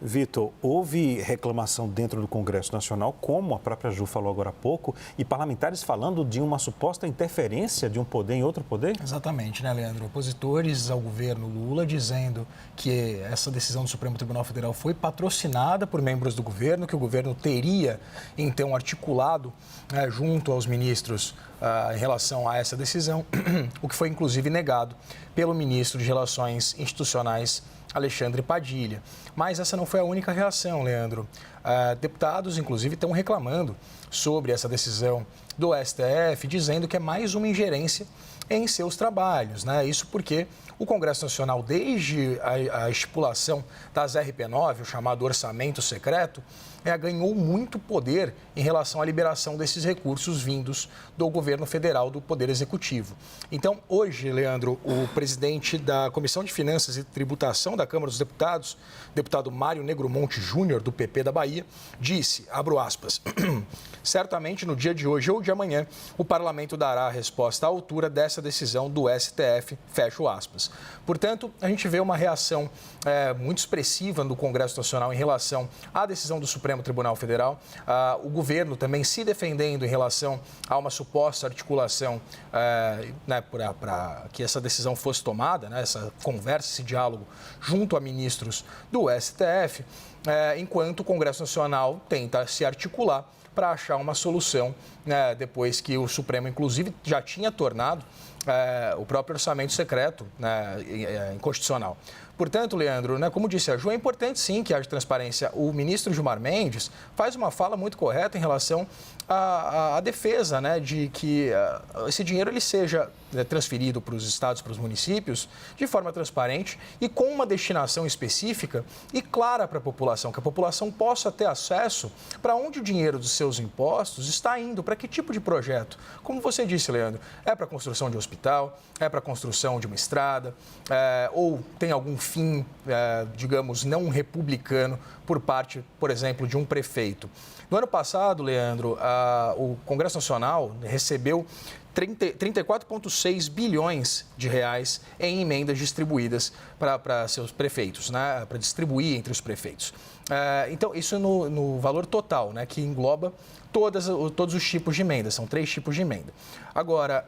Vitor, houve reclamação dentro do Congresso Nacional, como a própria Ju falou agora há pouco, e parlamentares falando de uma suposta interferência de um poder em outro poder? Exatamente, né, Leandro? Opositores ao governo Lula dizendo que essa decisão do Supremo Tribunal Federal foi patrocinada por membros do governo, que o governo teria, então, articulado junto aos ministros em relação a essa decisão, o que foi, inclusive, negado pelo ministro de Relações Institucionais, Alexandre Padilha. Mas essa não foi a única reação, Leandro. Deputados, inclusive, estão reclamando sobre essa decisão do STF, dizendo que é mais uma ingerência em seus trabalhos, né? Isso porque o Congresso Nacional, desde a estipulação das RP9, o chamado orçamento secreto, ganhou muito poder em relação à liberação desses recursos vindos do governo federal, do Poder Executivo. Então, hoje, Leandro, o presidente da Comissão de Finanças e Tributação da Câmara dos Deputados, deputado Mário Negromonte Júnior, do PP da Bahia, disse, abro aspas, certamente no dia de hoje ou de amanhã, o parlamento dará a resposta à altura dessa decisão do STF, fecho aspas. Portanto, a gente vê uma reação muito expressiva do Congresso Nacional em relação à decisão do Supremo Tribunal Federal, o governo também se defendendo em relação a uma suposta articulação para que essa decisão fosse tomada, né, essa conversa, esse diálogo junto a ministros do STF, enquanto o Congresso Nacional tenta se articular para achar uma solução, depois que o Supremo, inclusive, já tinha tornado o próprio orçamento secreto inconstitucional. Portanto, Leandro, como disse a Ju, é importante sim que haja transparência. O ministro Gilmar Mendes faz uma fala muito correta em relação à defesa, de que esse dinheiro ele seja transferido para os estados, para os municípios, de forma transparente e com uma destinação específica e clara para a população, que a população possa ter acesso para onde o dinheiro dos seus impostos está indo, para que tipo de projeto. Como você disse, Leandro, é para a construção de hospital, é para a construção de uma estrada, ou tem algum fim, digamos, não republicano por parte, por exemplo, de um prefeito. No ano passado, Leandro, o Congresso Nacional recebeu 34,6 bilhões de reais em emendas distribuídas para seus prefeitos, para distribuir entre os prefeitos. Então, isso no valor total, que engloba todos os tipos de emenda, são 3 tipos de emenda. Agora,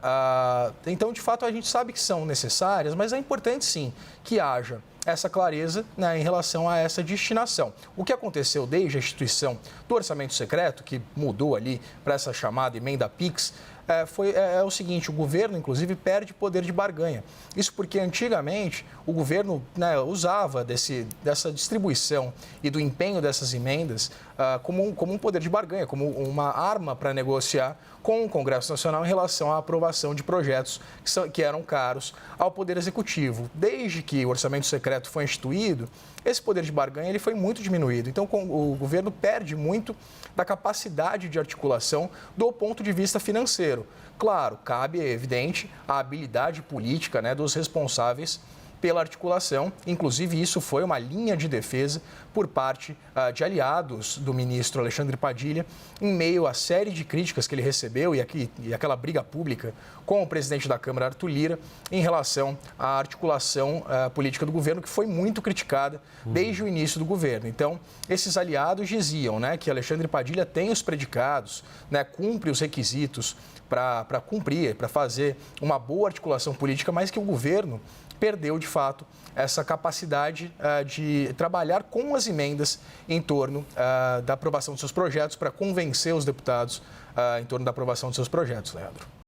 então, de fato, a gente sabe que são necessárias, mas é importante, sim, que haja essa clareza em relação a essa destinação. O que aconteceu desde a instituição do orçamento secreto, que mudou ali para essa chamada emenda PIX, é o seguinte, o governo, inclusive, perde poder de barganha. Isso porque, antigamente, o governo usava dessa distribuição e do empenho dessas emendas como um poder de barganha, como uma arma para negociar com o Congresso Nacional em relação à aprovação de projetos que eram caros ao Poder Executivo. Desde que o orçamento secreto foi instituído, esse poder de barganha ele foi muito diminuído. Então, o governo perde muito da capacidade de articulação do ponto de vista financeiro. Claro, cabe, é evidente, a habilidade política dos responsáveis pela articulação. Inclusive, isso foi uma linha de defesa por parte de aliados do ministro Alexandre Padilha, em meio à série de críticas que ele recebeu e aquela briga pública com o presidente da Câmara, Arthur Lira, em relação à articulação política do governo, que foi muito criticada desde o início do governo. Então, esses aliados diziam que Alexandre Padilha tem os predicados, cumpre os requisitos para cumprir, para fazer uma boa articulação política, mas que o governo perdeu, de fato, essa capacidade de trabalhar com as emendas em torno da aprovação dos seus projetos, para convencer os deputados em torno da aprovação dos seus projetos, Leandro.